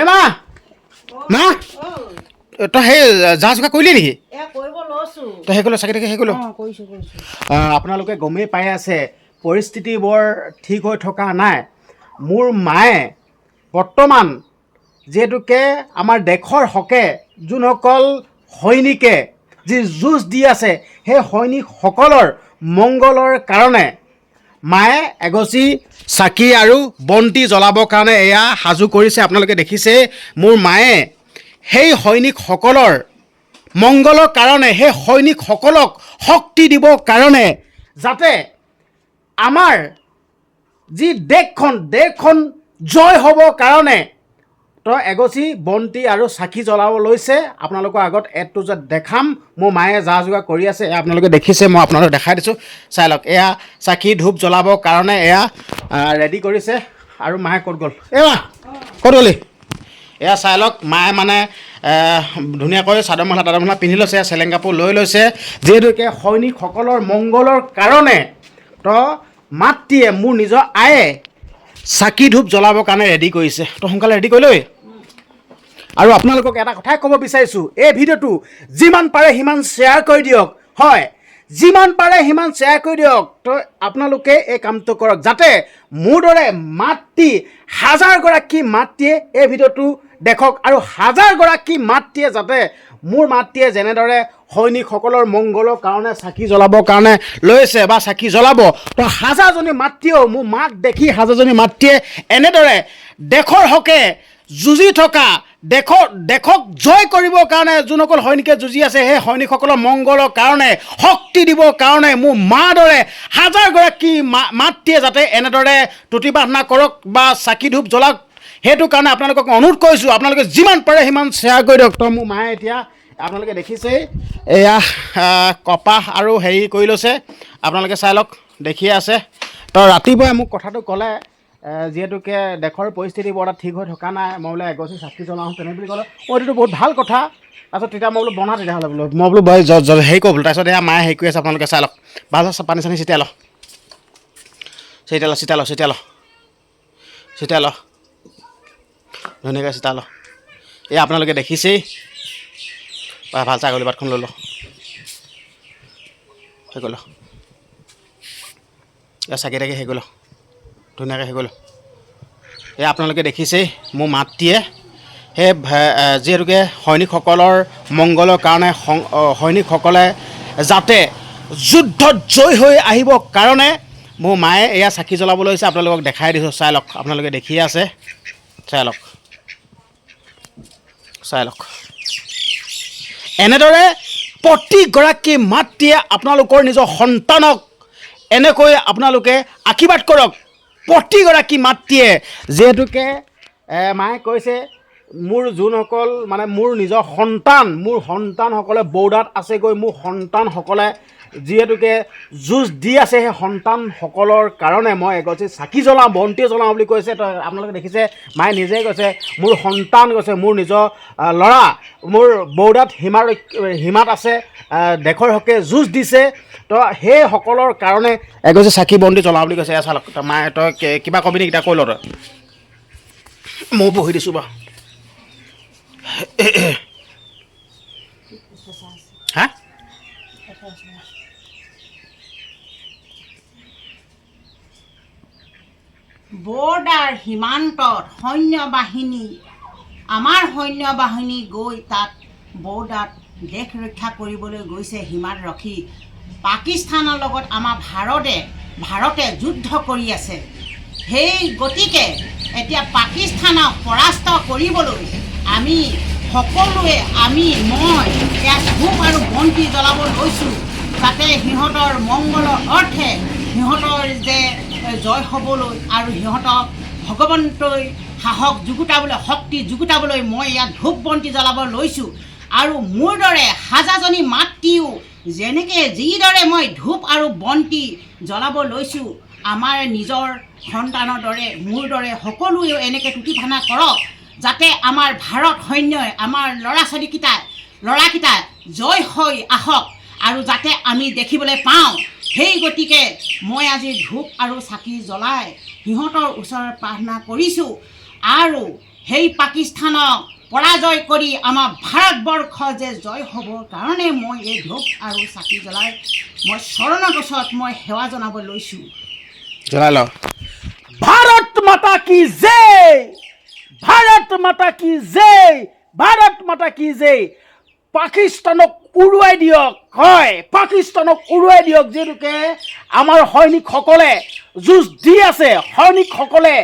মা মা তই সেই যা যোগাৰ কৰিলি নেকি তই সেই কৰিলোঁ চাগে সেই কৰিলোঁ আপোনালোকে গমেই পাই আছে পৰিস্থিতি বৰ ঠিক হৈ থকা নাই মোৰ মায়ে বৰ্তমান যিহেতুকে আমাৰ দেশৰ হকে যোনসকল সৈনিকে যি যুঁজ দি আছে সেই সৈনিকসকলৰ মংগলৰ কাৰণে মায়ে এগছি চাকি আৰু বন্তি জ্বলাবৰ কাৰণে এয়া সাজু কৰিছে আপোনালোকে দেখিছে মোৰ মায়ে সেই সৈনিকসকলৰ মংগলৰ কাৰণে সেই সৈনিকসকলক শক্তি দিবৰ কাৰণে যাতে আমাৰ যি দেশখন জয় হ'বৰ কাৰণে তো এগছি বন্তি আৰু চাকি জ্বলাব লৈছে আপোনালোকৰ আগত এডটো যে দেখাম মোৰ মায়ে যা যোগাৰ কৰি আছে এয়া আপোনালোকে দেখিছে মই আপোনালোকক দেখাই দিছোঁ চাই লওক এয়া চাকি ধূপ জ্বলাবৰ কাৰণে এয়া ৰেডি কৰিছে আৰু মায়ে ক'ত গ'ল মা ক'ত গ'লি এয়া চাই লওক মায়ে মানে ধুনীয়াকৈ চাদৰ মেখেলা পিন্ধি লৈছে চেলেং কাপোৰ লৈ লৈছে যিহেতুকে সৈনিকসকলৰ মংগলৰ কাৰণে তো মাতৃয়ে মোৰ নিজৰ আয়ে চাকি ধূপ জ্বলাবৰ কাৰণে ৰেডি কৰিছে তো সোনকালে ৰেডি কৰি লৈ আৰু আপোনালোকক এটা কথাই ক'ব বিচাৰিছোঁ এই ভিডিঅ'টো যিমান পাৰে সিমান শ্বেয়াৰ কৰি দিয়ক হয় যিমান পাৰে সিমান শ্বেয়াৰ কৰি দিয়ক তো আপোনালোকে এই কামটো কৰক যাতে মোৰ দৰে মাতৃ হাজাৰগৰাকী মাতৃয়ে এই ভিডিঅ'টো দেখক আৰু হাজাৰগৰাকী মাতৃয়ে যাতে মোৰ মাতৃয়ে যেনেদৰে সৈনিকসকলৰ মংগলৰ কাৰণে চাকি জ্বলাবৰ কাৰণে লৈছে বা চাকি জ্বলাব তো হাজাৰজনী মাতৃয়েও মোৰ মাক দেখি হাজাৰজনী মাতৃয়ে এনেদৰে দেশৰ হকে যুঁজি থকা দেশক জয় কৰিবৰ কাৰণে যোনসকল সৈনিকে যুঁজি আছে সেই সৈনিকসকলৰ মংগলৰ কাৰণে শক্তি দিবৰ কাৰণে মোৰ মা দৰে হাজাৰগৰাকী মাতৃয়ে যাতে এনেদৰে তুতি প্ৰাৰ্থনা কৰক বা চাকি ধূপ জ্বলাওক সেইটো কাৰণে আপোনালোকক অনুৰোধ কৰিছোঁ আপোনালোকে যিমান পাৰে সিমান শ্বেয়াৰ কৰি দিয়ক তো মোৰ মায়ে এতিয়া আপোনালোকে দেখিছেই এয়া কপাহ আৰু হেৰি কৰি লৈছে আপোনালোকে চাই লওক দেখিয়ে আছে তো ৰাতিপুৱাই মোক কথাটো ক'লে যিহেতুকে দেশৰ পৰিস্থিতি বৰ এটা ঠিক হৈ থকা নাই মই বোলে এগছি চাকি জ্বলাওঁ তেনে বুলি ক'লে এইটোতো বহুত ভাল কথা তাৰপিছত তেতিয়া মই বোলো বনা তেতিয়াহ'লে বোলো মই বোলো হেৰি কৰোঁ বোলো তাৰপিছত এয়া মায়ে হেৰি কৰি আছে আপোনালোকে চাই লওক ভাল পানী চানী ছিটিয়াই লওক ধুনীয়াকৈ চিতা লওক এই আপোনালোকে দেখিছেই ভাল ছাগলী পাতখন লৈ লওক সেই কৰি লওক এয়া চাকি তাকি সেই কৰি লওক ধুনীয়াকৈ সেই কৰি লওক এই আপোনালোকে দেখিছেই মোৰ মাতৃয়ে সেই যিহেতুকে সৈনিকসকলৰ মংগলৰ কাৰণে সৈনিকসকলে যাতে যুদ্ধত জয় হৈ আহিবৰ কাৰণে মোৰ মায়ে এয়া চাকি জ্বলাব লৈছে আপোনালোকক দেখাই দিছোঁ চাই লওক আপোনালোকে দেখিয়ে আছে চাই লওক এনেদৰে প্ৰতিগৰাকী মাতৃয়ে আপোনালোকৰ নিজৰ সন্তানক এনেকৈ আপোনালোকে আশীৰ্বাদ কৰক প্ৰতিগৰাকী মাতৃয়ে যিহেতুকে মায়ে কৈছে মোৰ যোনসকল মানে মোৰ নিজৰ মোৰ সন্তানসকলে বৰ্ডাৰত আছেগৈ মোৰ সন্তানসকলে যিহেতুকে যুঁজ দি আছে সেই সন্তানসকলৰ কাৰণে মই এগছি চাকি জ্বলাওঁ বন্তি জ্বলাওঁ বুলি কৈছে তো আপোনালোকে দেখিছে মায়ে নিজেই কৈছে মোৰ সন্তান কৈছে মোৰ নিজৰ ল'ৰা মোৰ বৰ্ডাৰত সীমাত আছে দেশৰ হকে যুঁজ দিছে তো সেইসকলৰ কাৰণে এগছি চাকি বন্তি জ্বলাওঁ বুলি কৈছে চালক মায়ে তই কিবা কবি নেকি এতিয়া কৈ ল তই মই বহি দিছোঁ বাৰু হা বৰ্ডাৰ সীমান্তত আমাৰ সৈন্য বাহিনী গৈ তাত বৰ্ডাৰত দেশ ৰক্ষা কৰিবলৈ গৈছে সীমাত ৰখি পাকিস্তানৰ লগত আমাৰ ভাৰতে যুদ্ধ কৰি আছে সেই গতিকে এতিয়া পাকিস্তানক পৰাস্ত কৰিবলৈ আমি সকলোৱে মই ইয়াত ধূপ আৰু বন্তি জ্বলাব লৈছোঁ যাতে সিহঁতৰ মংগলৰ অৰ্থে সিহঁতৰ যে জয় হ'বলৈ আৰু সিহঁতক ভগৱন্তই সাহস যুগুতাবলৈ শক্তি যুগুতাবলৈ মই ইয়াত ধূপ বন্তি জ্বলাব লৈছোঁ আৰু মোৰ দৰে হাজাৰজনী মাতৃও যেনেকৈ যিদৰে মই ধূপ আৰু বন্তি জ্বলাব লৈছোঁ আমাৰ নিজৰ সন্তানৰ দৰে মোৰ দৰে সকলোৱেও এনেকৈ তুতি প্ৰাৰ্থনা কৰক যাতে আমাৰ ভাৰত সৈন্যই আমাৰ ল'ৰাকেইটা জয় হৈ আহক আৰু যাতে আমি দেখিবলৈ পাওঁ সেই গতিকে মই আজি ধূপ আৰু চাকি জ্বলাই সিহঁতৰ ওচৰত প্ৰাৰ্থনা কৰিছোঁ আৰু সেই পাকিস্তানক পৰাজয় কৰি আমাৰ ভাৰতবৰ্ষ যে জয় হ'বৰ কাৰণে মই এই ধূপ আৰু চাকি জ্বলাই মই চৰণৰ গছত মই সেৱা জনাব লৈছোঁ। জ্বলাই লওক। ভাৰত মাতা কি জয়, ভাৰত মাতা কি জয়, ভাৰত মাতা কি জয়। পাকিস্তানক উৰুৱাই দিয়ক, হয় পাকিস্তানক উৰুৱাই দিয়ক। যিহেতুকে আমাৰ সৈনিকসকলে যুঁজ দি আছে, সৈনিকসকলে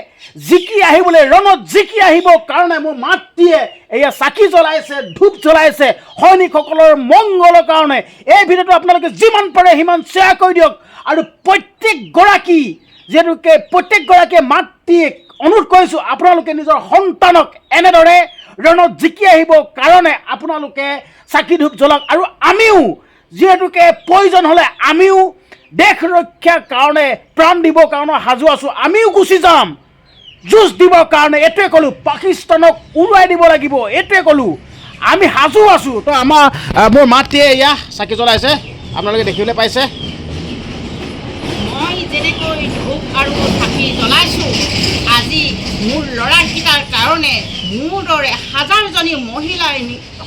জিকি আহিবলৈ, ৰণত জিকি আহিবৰ কাৰণে মোৰ মাতৃয়ে এয়া চাকি জ্বলাইছে, ধূপ জ্বলাইছে সৈনিকসকলৰ মংগলৰ কাৰণে। এই ভিডিঅ'টো আপোনালোকে যিমান পাৰে সিমান শ্বেয়াৰ কৰি দিয়ক। আৰু প্ৰত্যেকগৰাকী, যিহেতুকে প্ৰত্যেকগৰাকীয়ে মাতৃক অনুৰোধ কৰিছোঁ, আপোনালোকে নিজৰ সন্তানক এনেদৰে ৰণত জিকি আহিবৰ কাৰণে আপোনালোকে চাকি ধূপ জ্বলাওক। আৰু আমিও যিহেতুকে প্ৰয়োজন হ'লে আমিও দেশ ৰক্ষাৰ কাৰণে প্ৰাণ দিবৰ কাৰণে সাজু আছোঁ, আমিও গুচি যাম যুঁজ দিবৰ কাৰণে। এইটোৱে ক'লোঁ, পাকিস্তানক উৰুৱাই দিব লাগিব, এইটোৱে ক'লোঁ, আমি সাজু আছোঁ। তো মোৰ মাতৃয়ে এয়া চাকি জ্বলাইছে, আপোনালোকে দেখিবলৈ পাইছে। মই যেনেকৈ ধূপ আৰু চাকি জ্বলাইছোঁ, আজি মোৰ ল'ৰাকেইটাৰ কাৰণে মোৰ দৰে হাজাৰজনী মহিলাই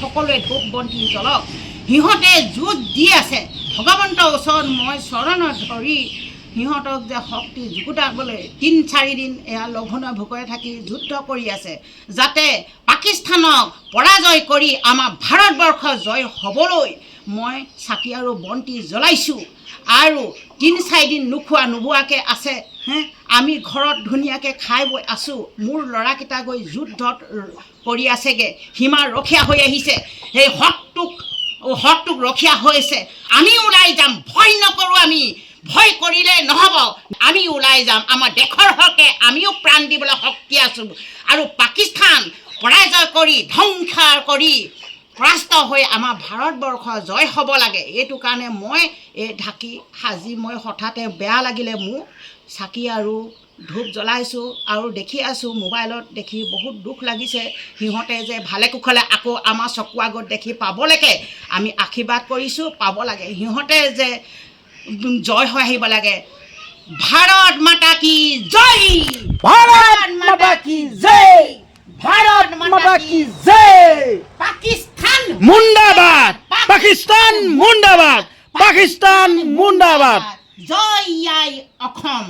সকলোৱে ধূপ বন্তি জ্বলক। সিহঁতে যুঁজ দি আছে, ভগৱন্তৰ ওচৰত মই চৰণত ধৰি সিহঁতক যে শক্তি যুগুতাবলৈ ৩-৪ দিন এয়া লঘোণে ভোকৰে থাকি যুদ্ধ কৰি আছে, যাতে পাকিস্তানক পৰাজয় কৰি আমাৰ ভাৰতবৰ্ষ জয় হ'বলৈ মই চাকি আৰু বন্তি জ্বলাইছোঁ। আৰু ৩-৪ দিন নোখোৱা নোবোৱাকৈ আছে, আমি ঘৰত ধুনীয়াকৈ খাই বৈ আছোঁ। মোৰ ল'ৰাকেইটা গৈ যুদ্ধত কৰি আছেগৈ, সীমা ৰখীয়া হৈ আহিছে, সেই হকটোক ৰখীয়া হৈছে। আমি ওলাই যাম, ভয় নকৰোঁ। আমি ভয় কৰিলে নহ'ব, আমি ওলাই যাম। আমাৰ দেশৰ হকে আমিও প্ৰাণ দিবলৈ শক্তি আছোঁ। আৰু পাকিস্তান পৰাজয় কৰি ধ্বংস কৰি পৰাস্ত হৈ আমাৰ ভাৰতবৰ্ষ জয় হ'ব লাগে। এইটো কাৰণে মই এই ঢাকি সাজি মই হঠাতে বেয়া লাগিলে মোৰ চাকি আৰু ধূপ জ্বলাইছোঁ। আৰু দেখি আছোঁ মোবাইলত দেখি বহুত দুখ লাগিছে, সিহঁতে যে ভালে কুশলে আকৌ আমাৰ চকু আগত দেখি পাবলৈকে আমি আশীৰ্বাদ কৰিছোঁ, পাব লাগে। সিহঁতে যে জয় হৈ আহিব লাগে। ভাৰত মাতা কি জয়, ভাৰত মাতা কি জয়, ভাৰত মাতা কি জয়। পাকিস্তান মুন্দাবাদ, পাকিস্তান মুন্দাবাদ, পাকিস্তান মুন্দাবাদ। জয় আই অসম।